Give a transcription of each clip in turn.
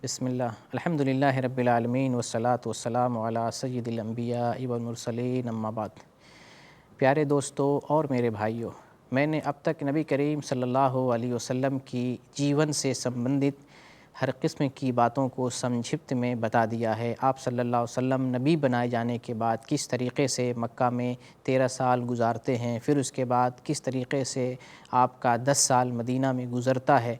بسم اللہ الحمدللہ رب العالمین والصلاة والسلام علی سید الانبیاء والمرسلین اما بعد۔ پیارے دوستو اور میرے بھائیوں، میں نے اب تک نبی کریم صلی اللہ علیہ وسلم کی جیون سے سمبندھت ہر قسم کی باتوں کو سنکشپت میں بتا دیا ہے۔ آپ صلی اللہ علیہ وسلم نبی بنائے جانے کے بعد کس طریقے سے مکہ میں 13 سال گزارتے ہیں، پھر اس کے بعد کس طریقے سے آپ کا 10 سال مدینہ میں گزرتا ہے،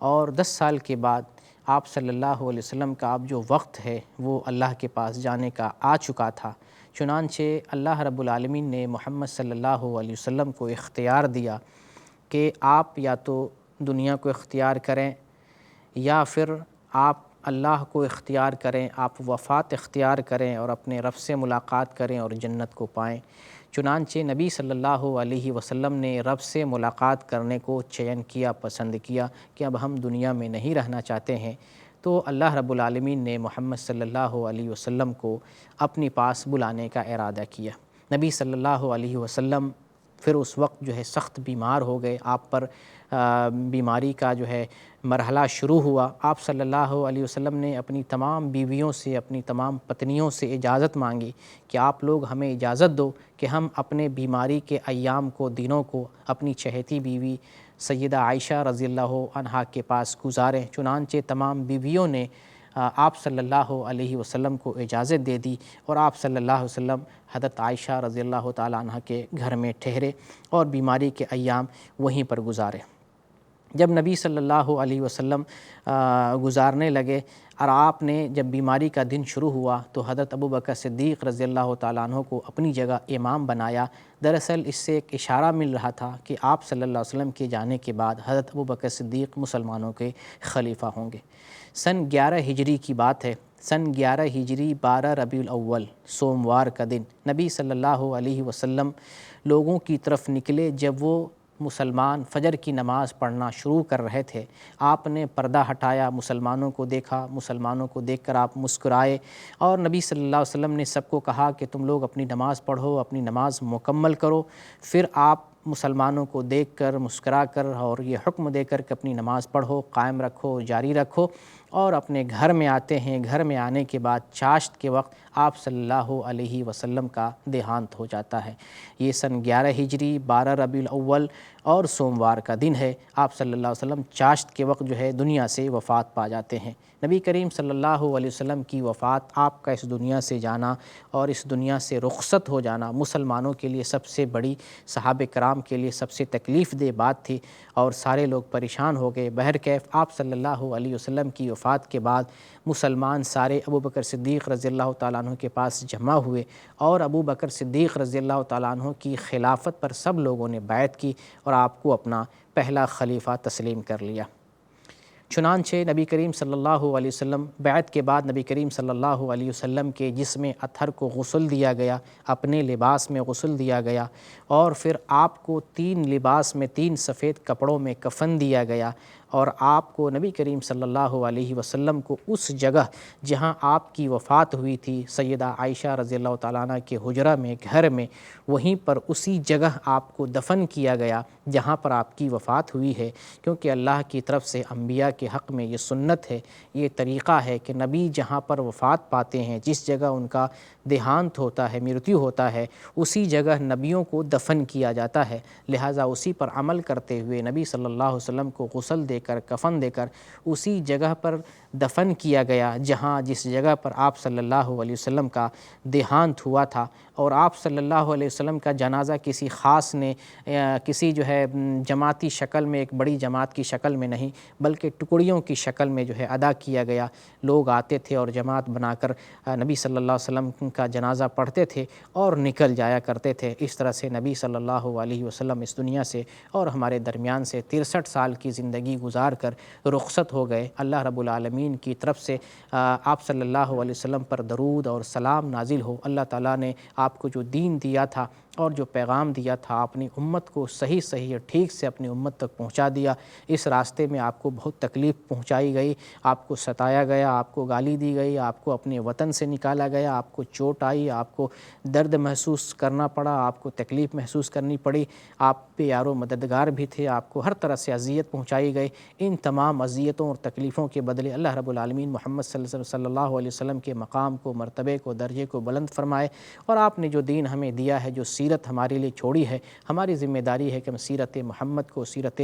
اور 10 سال کے بعد آپ صلی اللہ علیہ وسلم کا اب جو وقت ہے وہ اللہ کے پاس جانے کا آ چکا تھا۔ چنانچہ اللہ رب العالمین نے محمد صلی اللہ علیہ وسلم کو اختیار دیا کہ آپ یا تو دنیا کو اختیار کریں یا پھر آپ اللہ کو اختیار کریں، آپ وفات اختیار کریں اور اپنے رب سے ملاقات کریں اور جنت کو پائیں۔ چنانچہ نبی صلی اللہ علیہ وسلم نے رب سے ملاقات کرنے کو چین کیا، پسند کیا کہ اب ہم دنیا میں نہیں رہنا چاہتے ہیں، تو اللہ رب العالمین نے محمد صلی اللہ علیہ وسلم کو اپنی پاس بلانے کا ارادہ کیا۔ نبی صلی اللہ علیہ وسلم پھر اس وقت جو ہے سخت بیمار ہو گئے، آپ پر بیماری کا جو ہے مرحلہ شروع ہوا۔ آپ صلی اللہ علیہ وسلم نے اپنی تمام بیویوں سے، اپنی تمام پتنیوں سے اجازت مانگی کہ آپ لوگ ہمیں اجازت دو کہ ہم اپنے بیماری کے ایام کو، دنوں کو اپنی چہیتی بیوی سیدہ عائشہ رضی اللہ عنہا کے پاس گزاریں۔ چنانچہ تمام بیویوں نے آپ صلی اللہ علیہ وسلم کو اجازت دے دی اور آپ صلی اللہ علیہ وسلم حضرت عائشہ رضی اللہ تعالیٰ عنہ کے گھر میں ٹھہرے اور بیماری کے ایام وہیں پر گزارے۔ جب نبی صلی اللہ علیہ وسلم گزارنے لگے اور آپ نے جب بیماری کا دن شروع ہوا تو حضرت ابوبکر صدیق رضی اللہ تعالیٰ عنہ کو اپنی جگہ امام بنایا۔ دراصل اس سے ایک اشارہ مل رہا تھا کہ آپ صلی اللہ علیہ وسلم کے جانے کے بعد حضرت ابوبکر صدیق مسلمانوں کے خلیفہ ہوں گے۔ سن 11 ہجری کی بات ہے۔ سن 11 ہجری 12 ربیع الاول سوموار کا دن نبی صلی اللہ علیہ وسلم لوگوں کی طرف نکلے۔ جب وہ مسلمان فجر کی نماز پڑھنا شروع کر رہے تھے، آپ نے پردہ ہٹایا، مسلمانوں کو دیکھا، مسلمانوں کو دیکھ کر آپ مسکرائے اور نبی صلی اللہ علیہ وسلم نے سب کو کہا کہ تم لوگ اپنی نماز پڑھو، اپنی نماز مکمل کرو۔ پھر آپ مسلمانوں کو دیکھ کر مسکرا کر اور یہ حکم دے کر کہ اپنی نماز پڑھو، قائم رکھو، جاری رکھو، اور اپنے گھر میں آتے ہیں۔ گھر میں آنے کے بعد چاشت کے وقت آپ صلی اللہ علیہ وسلم کا دیہانت ہو جاتا ہے۔ یہ سن 11 ہجری 12 ربیع الاول اور سوموار کا دن ہے۔ آپ صلی اللہ علیہ وسلم چاشت کے وقت جو ہے دنیا سے وفات پا جاتے ہیں۔ نبی کریم صلی اللہ علیہ وسلم کی وفات، آپ کا اس دنیا سے جانا اور اس دنیا سے رخصت ہو جانا مسلمانوں کے لیے سب سے بڑی، صحابہ کرام کے لیے سب سے تکلیف دہ بات تھی اور سارے لوگ پریشان ہو گئے۔ بہرکیف آپ صلی اللہ علیہ وسلم کی وفات کے بعد مسلمان سارے ابوبکر صدیق رضی اللہ تعالیٰ عنہ کے پاس جمع ہوئے اور ابوبکر صدیق رضی اللہ تعالیٰ عنہ کی خلافت پر سب لوگوں نے بیعت کی اور آپ کو اپنا پہلا خلیفہ تسلیم کر لیا۔ چنانچہ نبی کریم صلی اللہ علیہ وسلم بیعت کے بعد نبی کریم صلی اللہ علیہ وسلم کے جسم اطہر کو غسل دیا گیا، اپنے لباس میں غسل دیا گیا اور پھر آپ کو 3 لباس میں 3 سفید کپڑوں میں کفن دیا گیا اور آپ کو نبی کریم صلی اللہ علیہ وسلم کو اس جگہ جہاں آپ کی وفات ہوئی تھی سیدہ عائشہ رضی اللہ تعالیٰ عنہ کے حجرہ میں، گھر میں، وہیں پر اسی جگہ آپ کو دفن کیا گیا جہاں پر آپ کی وفات ہوئی ہے، کیونکہ اللہ کی طرف سے انبیاء کے حق میں یہ سنت ہے، یہ طریقہ ہے کہ نبی جہاں پر وفات پاتے ہیں، جس جگہ ان کا دیہانت ہوتا ہے، مرتیو ہوتا ہے، اسی جگہ نبیوں کو دفن کیا جاتا ہے۔ لہٰذا اسی پر عمل کرتے ہوئے نبی صلی اللہ علیہ وسلم کو غسل دے کر، کفن دے کر اسی جگہ پر دفن کیا گیا جس جگہ پر آپ صلی اللہ علیہ وسلم کا دیہانت ہوا تھا، اور آپ صلی اللہ علیہ وسلم کا جنازہ کسی خاص نے کسی جو ہے جماعتی شکل میں، ایک بڑی جماعت کی شکل میں نہیں بلکہ ٹکڑیوں کی شکل میں جو ہے ادا کیا گیا۔ لوگ آتے تھے اور جماعت بنا کر نبی صلی اللہ علیہ وسلم کا جنازہ پڑھتے تھے اور نکل جایا کرتے تھے۔ اس طرح سے نبی صلی اللہ علیہ وسلم اس دنیا سے اور ہمارے درمیان سے 63 سال کی زندگی گزار کر رخصت ہو گئے۔ اللہ رب العالمین کی طرف سے آپ صلی اللہ علیہ وسلم پر درود اور سلام نازل ہو۔ اللہ تعالیٰ نے آپ کو جو دین دیا تھا اور جو پیغام دیا تھا اپنی امت کو صحیح اور ٹھیک سے اپنی امت تک پہنچا دیا۔ اس راستے میں آپ کو بہت تکلیف پہنچائی گئی، آپ کو ستایا گیا، آپ کو گالی دی گئی، آپ کو اپنے وطن سے نکالا گیا، آپ کو چوٹ آئی، آپ کو درد محسوس کرنا پڑا، آپ کو تکلیف محسوس کرنی پڑی، آپ پہ یار و مددگار بھی تھے، آپ کو ہر طرح سے اذیت پہنچائی گئی۔ ان تمام اذیتوں اور تکلیفوں کے بدلے اللہ رب العالمین محمد صلی اللہ علیہ وسلم کے مقام کو، مرتبے کو، درجے کو بلند فرمائے، اور آپ نے جو دین ہمیں دیا ہے، جو سیرت ہمارے لیے چھوڑی ہے، ہماری ذمہ داری ہے کہ ہم سیرت محمد کو، سیرت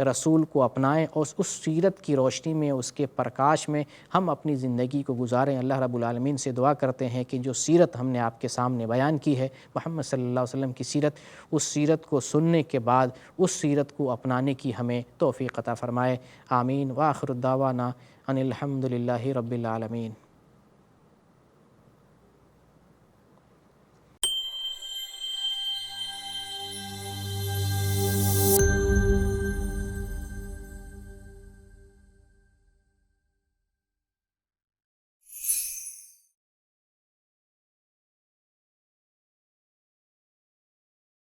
رسول کو اپنائیں اور اس سیرت کی روشنی میں، اس کے پرکاش میں ہم اپنی زندگی کو گزاریں۔ اللہ رب العالمین سے دعا کرتے ہیں کہ جو سیرت ہم نے آپ کے سامنے بیان کی ہے، محمد صلی اللہ علیہ وسلم کی سیرت، اس سیرت کو سننے کے بعد اس سیرت کو اپنانے کی ہمیں توفیق عطا فرمائے۔ آمین۔ وآخر الدعوانا ان الحمد للہ رب العالمین۔